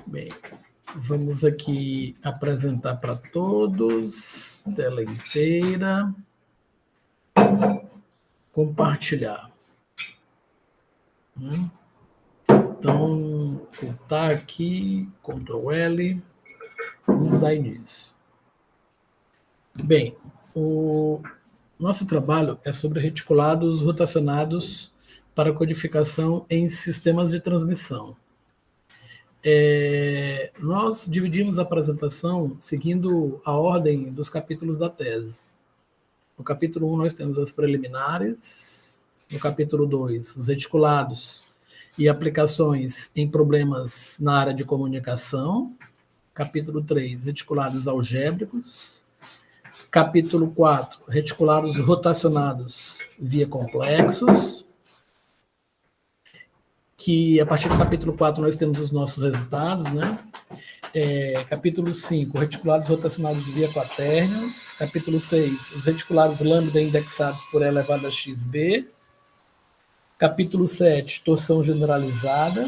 Bem, vamos aqui apresentar para todos, tela inteira, compartilhar. Então, voltar aqui, Ctrl L, vamos dar início. Bem, o nosso trabalho é sobre reticulados rotacionados para codificação em sistemas de transmissão. Nós dividimos a apresentação seguindo a ordem dos capítulos da tese. No capítulo 1 nós temos as preliminares, no capítulo 2 os reticulados e aplicações em problemas na área de comunicação, capítulo 3 reticulados algébricos, capítulo 4 reticulados rotacionados via complexos, que a partir do capítulo 4 nós temos os nossos resultados, né? Capítulo 5, reticulados rotacionados via quaternions. Capítulo 6, os reticulados lambda indexados por E elevado a xb. Capítulo 7, torção generalizada.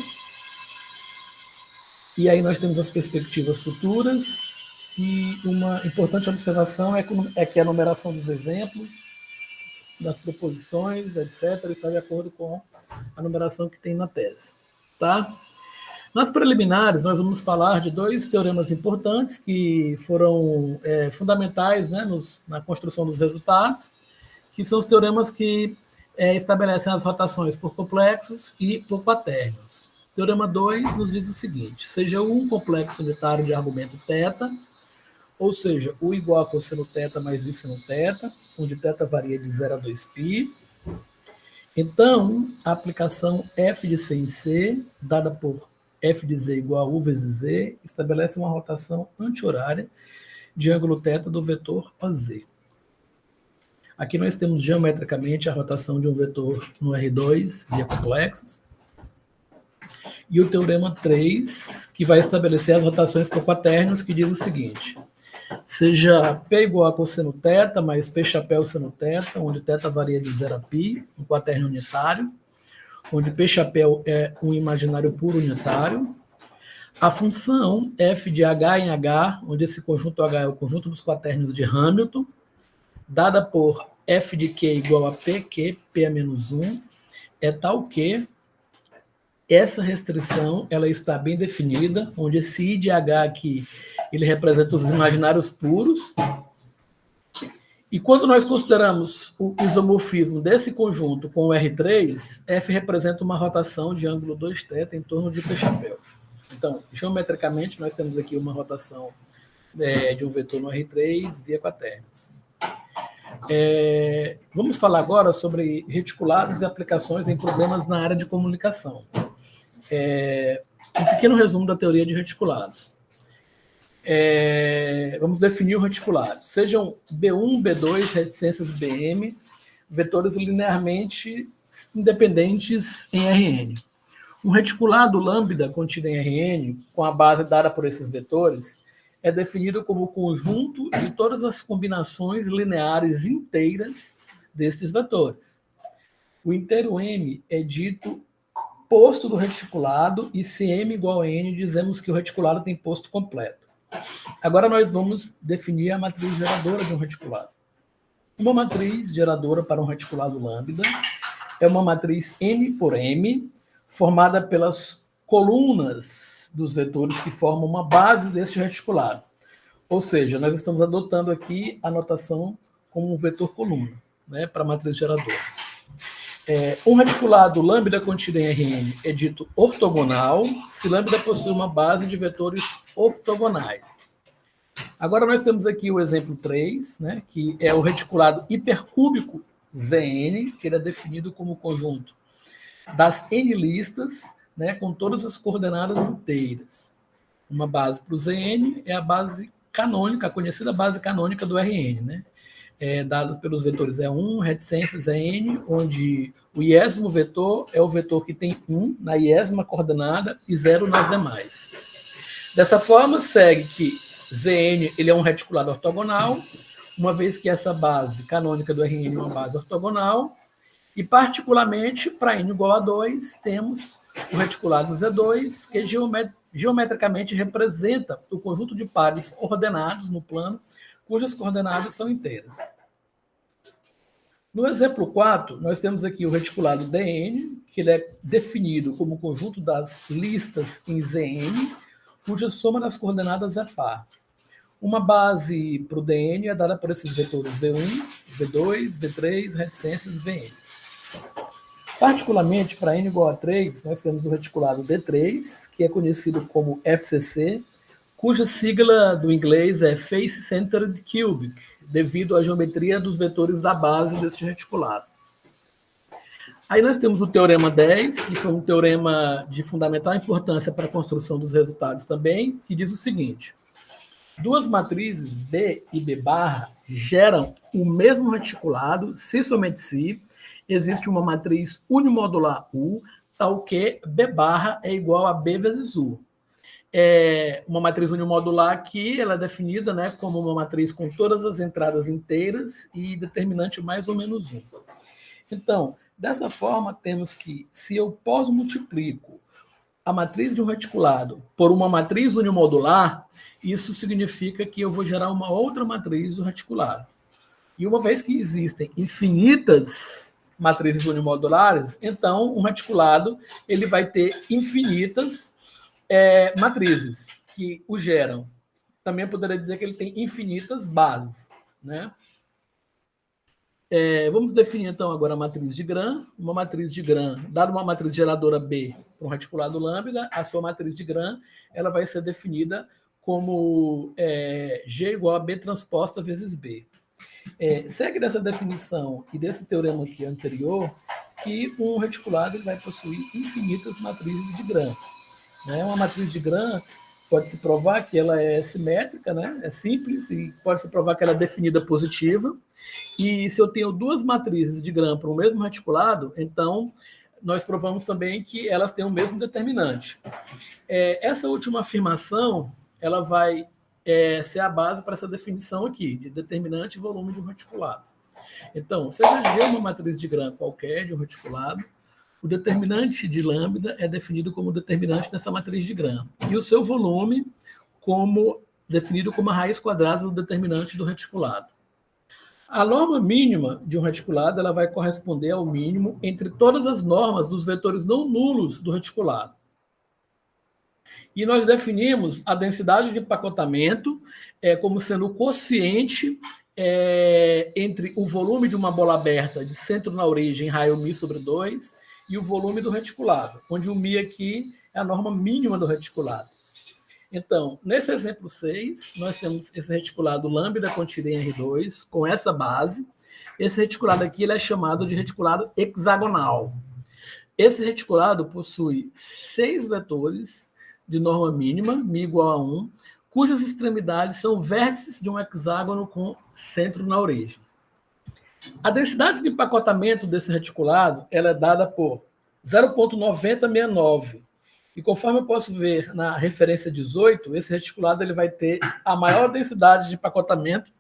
E aí nós temos as perspectivas futuras. E uma importante observação é que a numeração dos exemplos, das proposições, etc., está de acordo com a numeração que tem na tese. Tá? Nas preliminares, nós vamos falar de dois teoremas importantes que foram fundamentais, né, na construção dos resultados, que são os teoremas que estabelecem as rotações por complexos e por quaternions. Teorema 2 nos diz o seguinte: seja U um complexo unitário de argumento θ, ou seja, U igual a cosseno θ mais I seno θ, onde θ varia de 0 a 2π. Então, a aplicação f de C em C, dada por f de z igual a U vezes Z, estabelece uma rotação anti-horária de ângulo θ do vetor OZ. Aqui nós temos geometricamente a rotação de um vetor no R2 via complexos. E o teorema 3, que vai estabelecer as rotações por quaternions, que diz o seguinte: seja P igual a cosseno θ mais P chapéu seno θ, onde θ varia de 0 a π, um quaternio unitário, onde P chapéu é um imaginário puro unitário. A função f de h em h, onde esse conjunto h é o conjunto dos quaternions de Hamilton, dada por f de q igual a pq, p a menos 1, é tal que essa restrição ela está bem definida, onde esse I de H aqui ele representa os imaginários puros. E quando nós consideramos o isomorfismo desse conjunto com o R3, F representa uma rotação de ângulo 2θ em torno de P chapéu. Então, geometricamente, nós temos aqui uma rotação de um vetor no R3 via quaternions. Vamos falar agora sobre reticulados e aplicações em problemas na área de comunicação. Um pequeno resumo da teoria de reticulados. Vamos definir o reticulado. Sejam B1, B2, reticências BM, vetores linearmente independentes em Rn. Um reticulado lambda contido em Rn, com a base dada por esses vetores, é definido como o conjunto de todas as combinações lineares inteiras destes vetores. O inteiro M é dito posto do reticulado, e se M igual a N, dizemos que o reticulado tem posto completo. Agora nós vamos definir a matriz geradora de um reticulado. Uma matriz geradora para um reticulado lambda é uma matriz N por M, formada pelas colunas dos vetores que formam uma base deste reticulado. Ou seja, nós estamos adotando aqui a notação como um vetor coluna, né, para a matriz geradora. Um reticulado lambda contido em Rn é dito ortogonal se lambda possui uma base de vetores ortogonais. Agora nós temos aqui o exemplo 3, né, que é o reticulado hipercúbico Zn, que ele é definido como o conjunto das n listas, né, com todas as coordenadas inteiras. Uma base para o Zn é a base canônica, a conhecida base canônica do Rn, né? Dados pelos vetores E1, reticências N, onde o iésimo vetor é o vetor que tem 1 na iésima coordenada e 0 nas demais. Dessa forma, segue que Zn ele é um reticulado ortogonal, uma vez que essa base canônica do Rn é uma base ortogonal, e particularmente para n igual a 2, temos o reticulado Z2, que geometricamente representa o conjunto de pares ordenados no plano, cujas coordenadas são inteiras. No exemplo 4, nós temos aqui o reticulado Dn, que ele é definido como o conjunto das listas em Zn, cuja soma das coordenadas é par. Uma base para o Dn é dada por esses vetores V1, V2, V3, reticências, Vn. Particularmente, para n igual a 3, nós temos o reticulado D3, que é conhecido como FCC, cuja sigla do inglês é Face Centered Cubic, devido à geometria dos vetores da base deste reticulado. Aí nós temos o teorema 10, que foi um teorema de fundamental importância para a construção dos resultados também, que diz o seguinte: duas matrizes B e B barra geram o mesmo reticulado se somente se existe uma matriz unimodular U, tal que B barra é igual a B vezes U. É uma matriz unimodular aqui, ela é definida, né, como uma matriz com todas as entradas inteiras e determinante mais ou menos 1. Então, dessa forma, temos que, se eu pós-multiplico a matriz de um reticulado por uma matriz unimodular, isso significa que eu vou gerar uma outra matriz do reticulado. E uma vez que existem infinitas matrizes unimodulares, então um reticulado ele vai ter infinitas matrizes que o geram. Também poderia dizer que ele tem infinitas bases, né? Vamos definir, então, agora a matriz de Gram. Uma matriz de Gram, dada uma matriz geradora B para um reticulado lambda, a sua matriz de Gram ela vai ser definida como G igual a B transposta vezes B. Segue dessa definição e desse teorema aqui anterior que um reticulado ele vai possuir infinitas matrizes de Gram. Né? Uma matriz de Gram pode-se provar que ela é simétrica, né? É simples, e pode-se provar que ela é definida positiva. E se eu tenho duas matrizes de Gram para o mesmo reticulado, então nós provamos também que elas têm o mesmo determinante. Essa última afirmação ela vai ser a base para essa definição aqui, de determinante e volume de um reticulado. Então, seja G uma matriz de Gram qualquer de um reticulado, o determinante de lambda é definido como determinante dessa matriz de Gram. E o seu volume como definido como a raiz quadrada do determinante do reticulado. A norma mínima de um reticulado ela vai corresponder ao mínimo entre todas as normas dos vetores não nulos do reticulado. E nós definimos a densidade de empacotamento como sendo o quociente entre o volume de uma bola aberta de centro na origem, raio μ sobre 2, e o volume do reticulado, onde o μ aqui é a norma mínima do reticulado. Então, nesse exemplo 6, nós temos esse reticulado lambda contido em R2, com essa base. Esse reticulado aqui ele é chamado de reticulado hexagonal. Esse reticulado possui 6 vetores de norma mínima, μ igual a 1, cujas extremidades são vértices de um hexágono com centro na origem. A densidade de empacotamento desse reticulado ela é dada por 0,9069. E conforme eu posso ver na referência 18, esse reticulado ele vai ter a maior densidade de empacotamento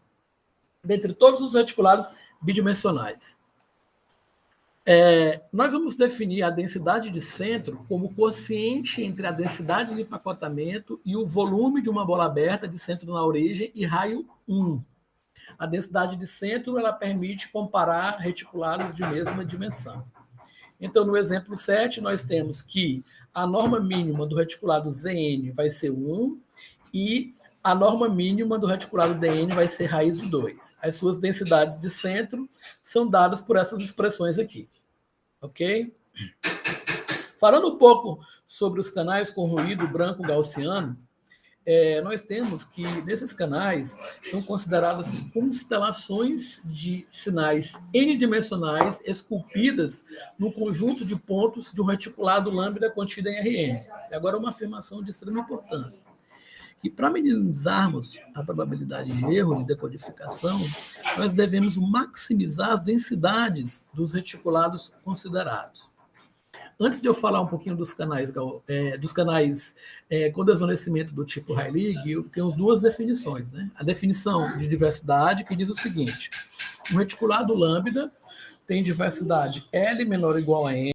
dentre todos os reticulados bidimensionais. Nós vamos definir a densidade de centro como quociente entre a densidade de empacotamento e o volume de uma bola aberta de centro na origem e raio 1. A densidade de centro ela permite comparar reticulados de mesma dimensão. Então, no exemplo 7, nós temos que a norma mínima do reticulado Zn vai ser 1 e a norma mínima do reticulado Dn vai ser raiz de 2. As suas densidades de centro são dadas por essas expressões aqui. Ok? Falando um pouco sobre os canais com ruído branco gaussiano, nós temos que nesses canais são consideradas constelações de sinais n-dimensionais esculpidas no conjunto de pontos de um reticulado lambda contido em Rn. Agora, uma afirmação de extrema importância. E para minimizarmos a probabilidade de erro de decodificação, nós devemos maximizar as densidades dos reticulados considerados. Antes de eu falar um pouquinho dos canais com desvanecimento do tipo Heilig, eu tenho duas definições. Né? A definição de diversidade, que diz o seguinte: um reticulado lambda tem diversidade L menor ou igual a N,